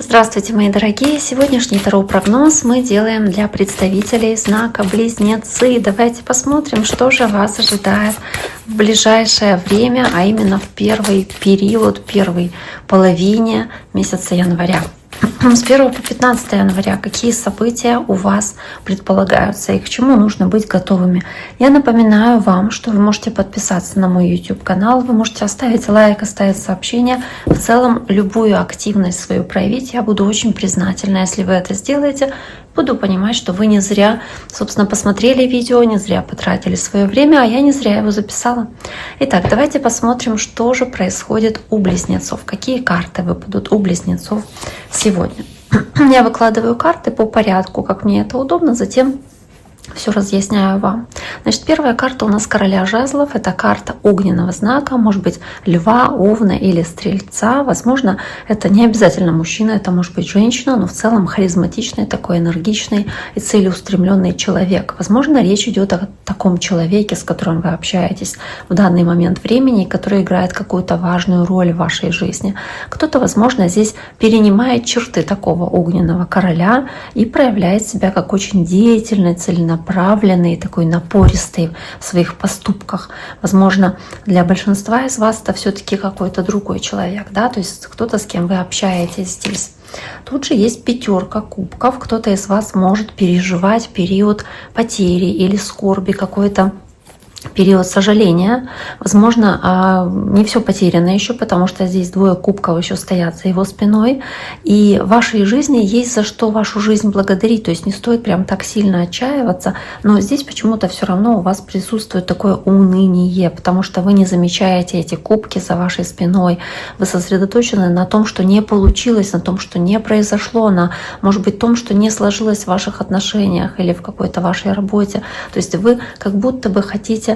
Здравствуйте, мои дорогие! Сегодняшний таро-прогноз мы делаем для представителей знака Близнецы. Давайте посмотрим, что же вас ожидает в ближайшее время, а именно в первый период, первой половине месяца января. С 1 по 15 января какие события у вас предполагаются и к чему нужно быть готовыми. Я напоминаю вам, что вы можете подписаться на мой YouTube канал, вы можете оставить лайк, оставить сообщение. В целом любую активность свою проявить. Я буду очень признательна, если вы это сделаете. Буду понимать, что вы не зря, собственно, посмотрели видео, не зря потратили свое время, а я не зря его записала. Итак, давайте посмотрим, что же происходит у близнецов. Какие карты выпадут у близнецов сегодня. Я выкладываю карты по порядку, как мне это удобно, затем все разъясняю вам. Значит, первая карта у нас короля жезлов. Это карта огненного знака, может быть льва, овна или стрельца. Возможно, это не обязательно мужчина, это может быть женщина, но в целом харизматичный, такой энергичный и целеустремленный человек. Возможно, речь идет о таком человеке, с которым вы общаетесь в данный момент времени, который играет какую-то важную роль в вашей жизни. Кто-то, возможно, здесь перенимает черты такого огненного короля и проявляет себя как очень деятельный, целенаправленный, такой напористый в своих поступках. Возможно, для большинства из вас это все-таки какой-то другой человек, да, то есть кто-то, с кем вы общаетесь здесь. Тут же есть пятерка кубков. Кто-то из вас может переживать период потери или скорби, какой-то период сожаления. Возможно, не все потеряно еще, потому что здесь двое кубков еще стоят за его спиной. И в вашей жизни есть за что вашу жизнь благодарить. То есть не стоит прям так сильно отчаиваться. Но здесь почему-то все равно у вас присутствует такое уныние, потому что вы не замечаете эти кубки за вашей спиной. Вы сосредоточены на том, что не получилось, на том, что не произошло, на, может быть, том, что не сложилось в ваших отношениях или в какой-то вашей работе. То есть вы как будто бы хотите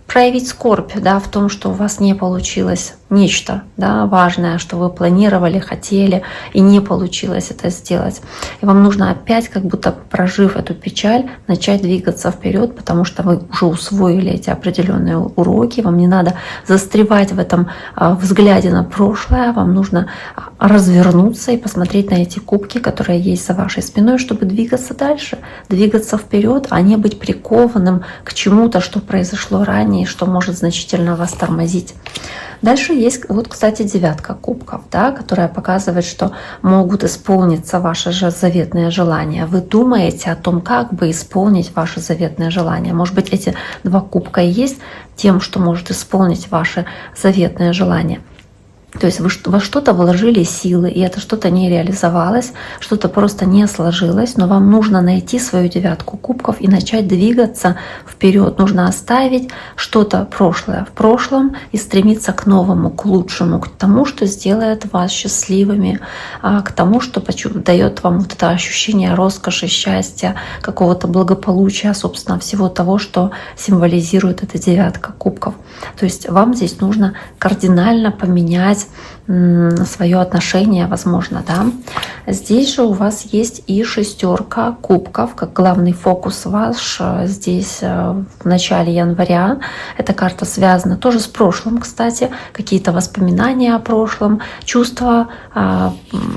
проявить скорбь, да, в том, что у вас не получилось нечто, да, важное, что вы планировали, хотели, и не получилось это сделать. И вам нужно опять, как будто прожив эту печаль, начать двигаться вперед, потому что вы уже усвоили эти определенные уроки. Вам не надо застревать в этом взгляде на прошлое. Вам нужно развернуться и посмотреть на эти кубки, которые есть за вашей спиной, чтобы двигаться дальше, двигаться вперед, а не быть прикованным к чему-то, что произошло ранее, что может значительно вас тормозить. Дальше есть, вот, кстати, девятка кубков, да, которая показывает, что могут исполниться ваши же заветные желания. Вы думаете о том, как бы исполнить ваши заветные желания. Может быть, эти два кубка и есть тем, что может исполнить ваши заветные желания. То есть вы во что-то вложили силы, и это что-то не реализовалось, что-то просто не сложилось, но вам нужно найти свою девятку кубков и начать двигаться вперед. Нужно оставить что-то прошлое в прошлом и стремиться к новому, к лучшему, к тому, что сделает вас счастливыми, к тому, что дает вам вот это ощущение роскоши, счастья, какого-то благополучия, собственно, всего того, что символизирует эта девятка кубков. То есть вам здесь нужно кардинально поменять свое отношение, возможно, да. Здесь же у вас есть и шестерка кубков, как главный фокус ваш здесь в начале января. Эта карта связана тоже с прошлым, кстати, какие-то воспоминания о прошлом, чувства,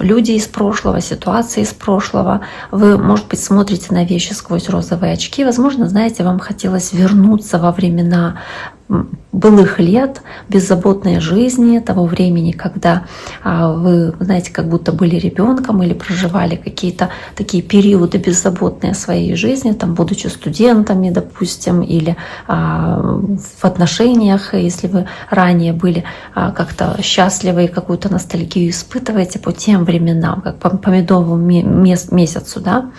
люди из прошлого, ситуации из прошлого. Вы, может быть, смотрите на вещи сквозь розовые очки. Возможно, знаете, вам хотелось вернуться во времена былых лет, беззаботной жизни, того времени, когда вы, знаете, как будто были ребенком или проживали какие-то такие периоды беззаботные своей жизни, там, будучи студентами, допустим, или в отношениях, если вы ранее были как-то счастливы и какую-то ностальгию испытываете по тем временам, как по медовому месяцу, да,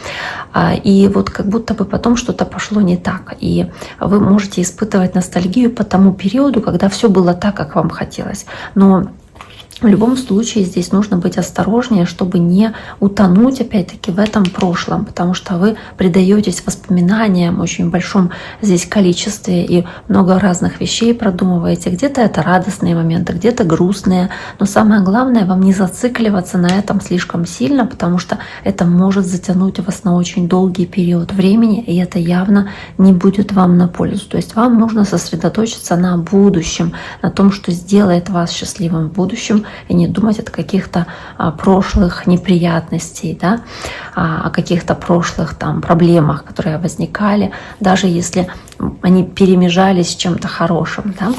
и вот как будто бы потом что-то пошло не так, и вы можете испытывать ностальгию по тому периоду, когда все было так, как вам хотелось. Но в любом случае здесь нужно быть осторожнее, чтобы не утонуть опять-таки в этом прошлом, потому что вы предаетесь воспоминаниям в очень большом здесь количестве и много разных вещей продумываете. Где-то это радостные моменты, где-то грустные, но самое главное вам не зацикливаться на этом слишком сильно, потому что это может затянуть вас на очень долгий период времени, и это явно не будет вам на пользу. То есть вам нужно сосредоточиться на будущем, на том, что сделает вас счастливым в будущем, и не думать о каких-то прошлых неприятностей, да, о каких-то прошлых там проблемах, которые возникали, даже если они перемежались с чем-то хорошим, да.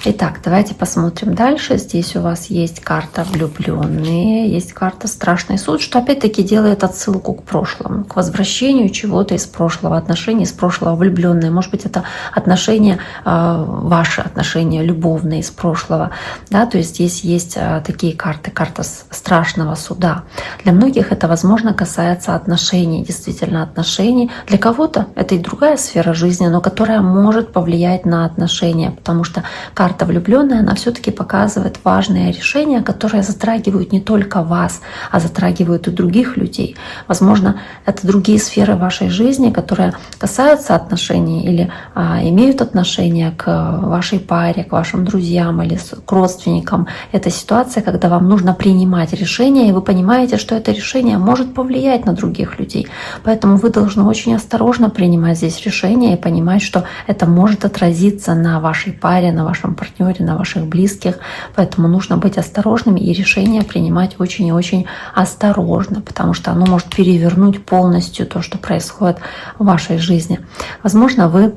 Итак, давайте посмотрим дальше. Здесь у вас есть карта влюбленные, есть карта страшный суд, что опять-таки делает отсылку к прошлому, к возвращению чего-то из прошлого, отношений из прошлого, влюбленные. Может быть, это отношения, ваши отношения любовные из прошлого, да, то есть здесь есть такие карты, карта страшного суда. Для многих это, возможно, касается отношений, действительно отношений. Для кого-то это и другая сфера жизни, но которая может повлиять на отношения, потому что карта влюбленная, она все-таки показывает важные решения, которые затрагивают не только вас, а затрагивают и других людей. Возможно, это другие сферы вашей жизни, которые касаются отношений или имеют отношение к вашей паре, к вашим друзьям или к родственникам. Это ситуация, когда вам нужно принимать решение, и вы понимаете, что это решение может повлиять на других людей. Поэтому вы должны очень осторожно принимать здесь решение и понимать, что это может отразиться на вашей паре, на вашем партнере, на ваших близких. Поэтому нужно быть осторожными и решение принимать очень и очень осторожно, потому что оно может перевернуть полностью то, что происходит в вашей жизни. Возможно, вы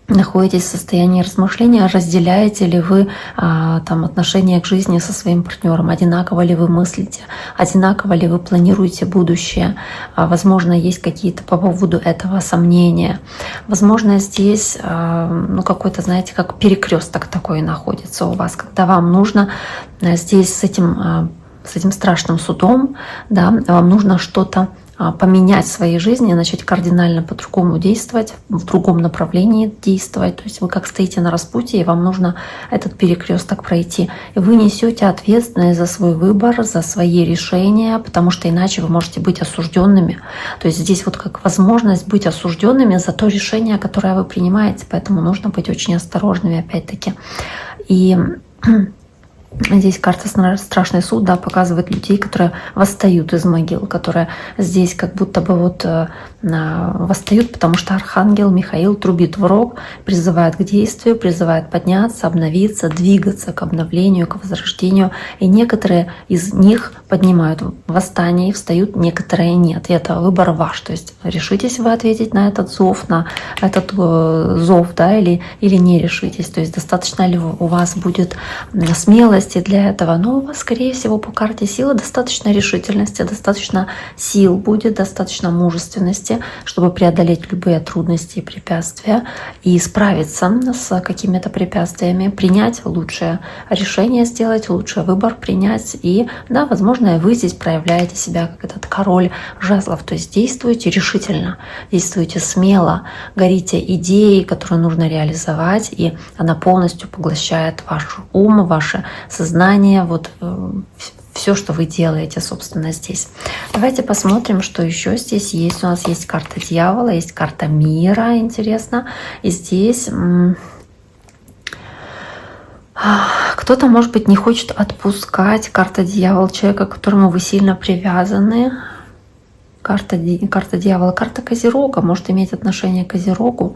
находитесь в состоянии размышления, разделяете ли вы там отношение к жизни со своим партнером, одинаково ли вы мыслите, одинаково ли вы планируете будущее, возможно, есть какие-то по поводу этого сомнения, возможно, здесь какой-то, знаете, как перекресток такой находится у вас, когда вам нужно здесь с этим страшным судом, да, вам нужно что-то поменять в своей жизни, начать кардинально по-другому действовать, в другом направлении действовать. То есть вы как стоите на распутье, и вам нужно этот перекресток пройти. И вы несете ответственность за свой выбор, за свои решения, потому что иначе вы можете быть осужденными. То есть здесь вот как возможность быть осужденными за то решение, которое вы принимаете. Поэтому нужно быть очень осторожными опять-таки. И здесь карта «Страшный суд», да, показывает людей, которые восстают из могил, которые здесь как будто бы вот восстают, потому что архангел Михаил трубит в рог, призывает к действию, призывает подняться, обновиться, двигаться к обновлению, к возрождению. И некоторые из них поднимают восстание и встают, некоторые нет. И это выбор ваш. То есть решитесь вы ответить на этот зов, да, или не решитесь. То есть достаточно ли у вас будет смелости для этого. Но у вас, скорее всего, по карте силы достаточно решительности, достаточно сил будет, достаточно мужественности, чтобы преодолеть любые трудности и препятствия и справиться с какими-то препятствиями, принять лучшее решение, сделать лучший выбор, принять. И, да, возможно, вы здесь проявляете себя как этот король жезлов. То есть действуйте решительно, действуйте смело, горите идеей, которую нужно реализовать, и она полностью поглощает ваш ум, ваше сознание, вот все, что вы делаете, собственно, здесь. Давайте посмотрим, что еще здесь есть. У нас есть карта дьявола, есть карта мира, интересно. И здесь кто-то, может быть, не хочет отпускать. Карта дьявола, человека, к которому вы сильно привязаны. Карта дьявола, карта Козерога может иметь отношение к Козерогу.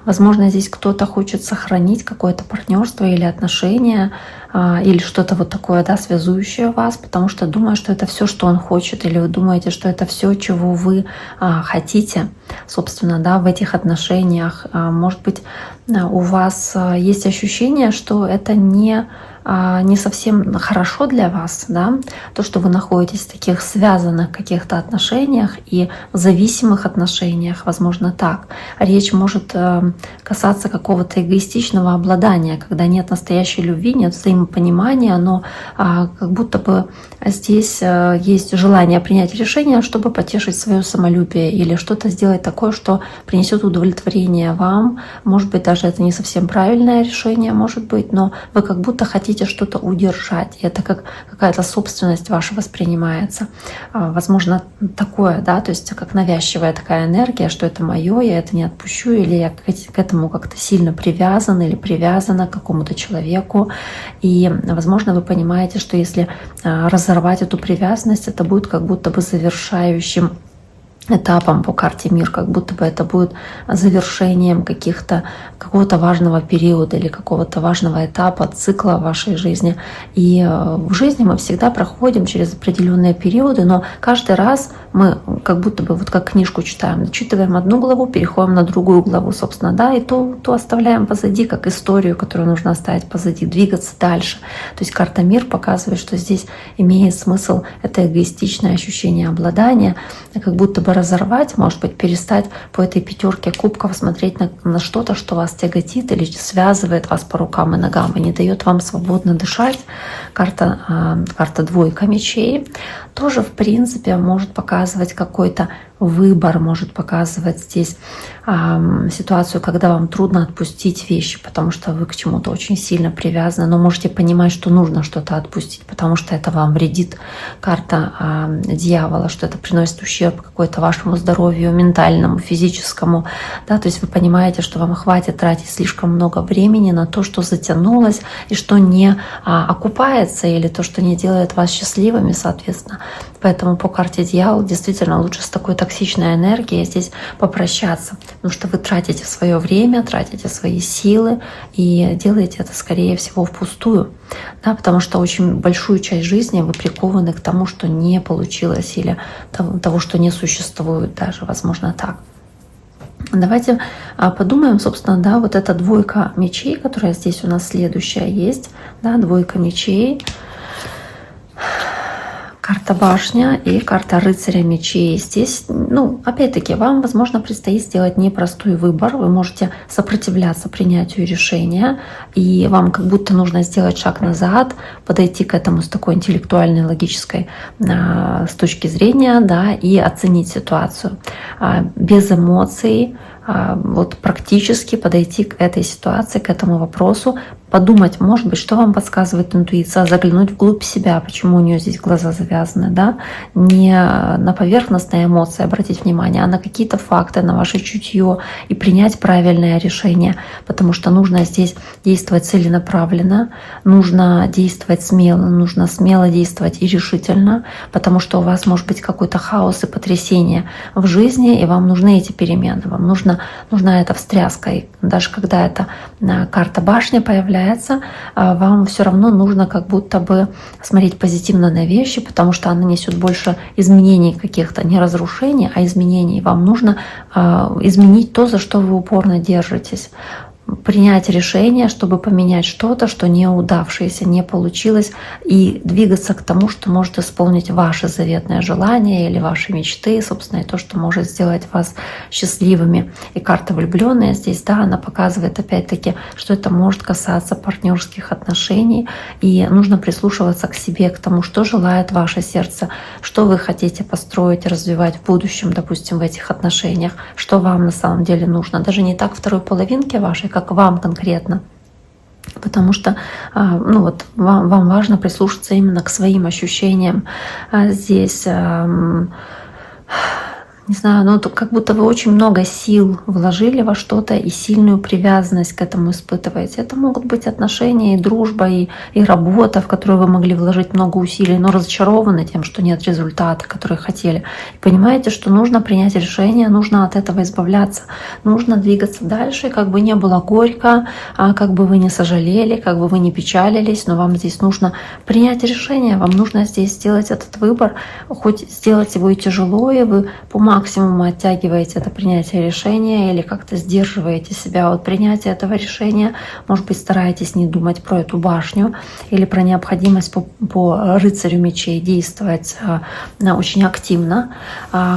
Возможно, здесь кто-то хочет сохранить какое-то партнерство или отношения, или что-то вот такое, да, связующее вас, потому что думаю, что это все, что он хочет, или вы думаете, что это все, чего вы хотите, собственно, да, в этих отношениях. Может быть, у вас есть ощущение, что это не совсем хорошо для вас, да, то, что вы находитесь в таких связанных каких-то отношениях и зависимых отношениях, возможно, так. Речь может касаться какого-то эгоистичного обладания, когда нет настоящей любви, нет взаимопонимания, но как будто бы здесь есть желание принять решение, чтобы потешить свое самолюбие или что-то сделать такое, что принесет удовлетворение вам. Может быть, даже это не совсем правильное решение, может быть, но вы как будто хотите что-то удержать. И это как какая-то собственность ваша воспринимается. Возможно, такое, да, то есть как навязчивая такая энергия, что это мое, я это не отпущу, или я к этому как-то сильно привязан или привязана к какому-то человеку. И, возможно, вы понимаете, что если разорвать эту привязанность, это будет как будто бы завершающим этапом по карте мир, как будто бы это будет завершением какого-то важного периода или какого-то важного этапа, цикла в вашей жизни. И в жизни мы всегда проходим через определенные периоды, но каждый раз мы как будто бы вот как книжку читаем, дочитываем одну главу, переходим на другую главу, собственно, да, и то оставляем позади, как историю, которую нужно оставить позади, двигаться дальше. То есть карта мир показывает, что здесь имеет смысл это эгоистичное ощущение обладания, как будто бы разорвать, может быть, перестать по этой пятерке кубков смотреть на что-то, что вас тяготит или связывает вас по рукам и ногам и не дает вам свободно дышать. Карта двойка мечей тоже, в принципе, может показывать какой-то выбор, может показывать здесь ситуацию, когда вам трудно отпустить вещи, потому что вы к чему-то очень сильно привязаны, но можете понимать, что нужно что-то отпустить, потому что это вам вредит. Карта дьявола, что это приносит ущерб какой-то вашему здоровью, ментальному, физическому. Да, то есть вы понимаете, что вам хватит тратить слишком много времени на то, что затянулось и что не окупается, или то, что не делает вас счастливыми, соответственно. Поэтому по карте дьявол действительно лучше с такой токсичной энергией здесь попрощаться, потому что вы тратите свое время, тратите свои силы и делаете это, скорее всего, впустую, да, потому что очень большую часть жизни вы прикованы к тому, что не получилось, или того, что не существует даже, возможно, так. Давайте подумаем, собственно, да, вот эта двойка мечей, которая здесь у нас следующая есть, да, двойка мечей, карта башня и карта рыцаря мечей. Здесь, опять-таки, вам, возможно, предстоит сделать непростой выбор. Вы можете сопротивляться принятию решения, и вам как будто нужно сделать шаг назад, подойти к этому с такой интеллектуальной, логической с точки зрения, да, и оценить ситуацию без эмоций, вот практически подойти к этой ситуации, к этому вопросу, подумать, может быть, что вам подсказывает интуиция, заглянуть вглубь себя, почему у нее здесь глаза завязаны, да, не на поверхностные эмоции обратить внимание, а на какие-то факты, на ваше чутье и принять правильное решение, потому что нужно здесь действовать целенаправленно, нужно действовать смело, нужно смело действовать и решительно, потому что у вас может быть какой-то хаос и потрясение в жизни, и вам нужны эти перемены, вам нужна эта встряска, и даже когда эта карта башни появляется, вам все равно нужно как будто бы смотреть позитивно на вещи, потому что она несет больше изменений каких-то, не разрушений, а изменений. Вам нужно изменить то, за что вы упорно держитесь. Принять решение, чтобы поменять что-то, что не удавшееся, не получилось, и двигаться к тому, что может исполнить ваши заветные желания или ваши мечты, собственно, и то, что может сделать вас счастливыми. И карта влюбленная здесь, да, она показывает опять-таки, что это может касаться партнерских отношений, и нужно прислушиваться к себе, к тому, что желает ваше сердце, что вы хотите построить, развивать в будущем, допустим, в этих отношениях, что вам на самом деле нужно. Даже не так второй половинке вашей, как вам конкретно. Потому что вам важно прислушаться именно к своим ощущениям. Здесь не знаю, как будто вы очень много сил вложили во что-то и сильную привязанность к этому испытываете. Это могут быть отношения и дружба, и работа, в которую вы могли вложить много усилий, но разочарованы тем, что нет результата, который хотели. И понимаете, что нужно принять решение, нужно от этого избавляться, нужно двигаться дальше, как бы не было горько, как бы вы не сожалели, как бы вы не печалились, но вам здесь нужно принять решение, вам нужно здесь сделать этот выбор, хоть сделать его и тяжело, и вы по максимуму оттягиваете это принятие решения или как-то сдерживаете себя от принятия этого решения. Может быть, стараетесь не думать про эту башню или про необходимость по рыцарю мечей действовать очень активно.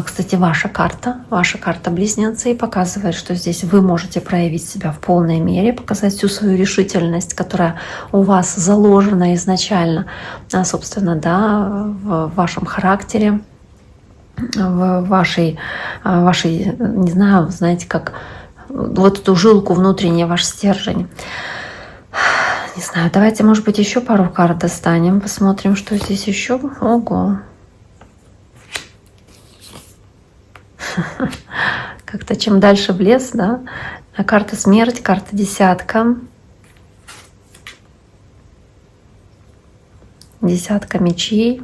Кстати, ваша карта близнецы показывает, что здесь вы можете проявить себя в полной мере, показать всю свою решительность, которая у вас заложена изначально, собственно, да, в вашем характере, в вашей, не знаю, знаете, как вот эту жилку внутреннюю, ваш стержень. Не знаю, давайте, может быть, еще пару карт достанем, посмотрим, что здесь еще. Ого! Как-то чем дальше в лес, да? Карта смерть, карта десятка. Десятка мечей.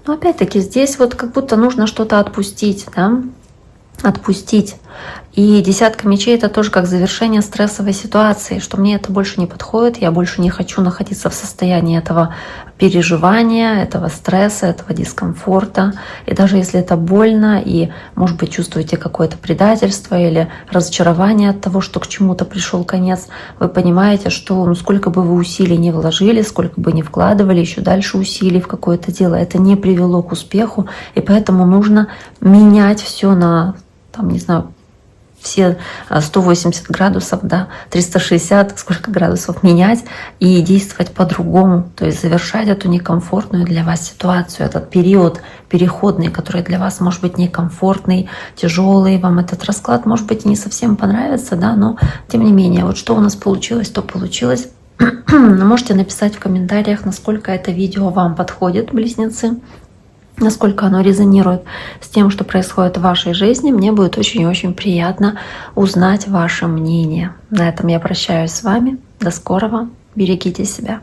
Но опять-таки здесь вот как будто нужно что-то отпустить, да? Отпустить. И десятка мечей — это тоже как завершение стрессовой ситуации, что мне это больше не подходит, я больше не хочу находиться в состоянии этого переживания, этого стресса, этого дискомфорта. И даже если это больно, и, может быть, чувствуете какое-то предательство или разочарование от того, что к чему-то пришел конец, вы понимаете, что сколько бы вы усилий не вложили, сколько бы не вкладывали еще дальше усилий в какое-то дело, это не привело к успеху, и поэтому нужно менять все на, там, не знаю, все 180 градусов, да, 360, сколько градусов менять и действовать по-другому, то есть завершать эту некомфортную для вас ситуацию, этот период переходный, который для вас может быть некомфортный, тяжелый, вам этот расклад может быть и не совсем понравится, да, но тем не менее, вот что у нас получилось, то получилось. Можете написать в комментариях, насколько это видео вам подходит, близнецы, насколько оно резонирует с тем, что происходит в вашей жизни. Мне будет очень и очень приятно узнать ваше мнение. На этом я прощаюсь с вами. До скорого. Берегите себя.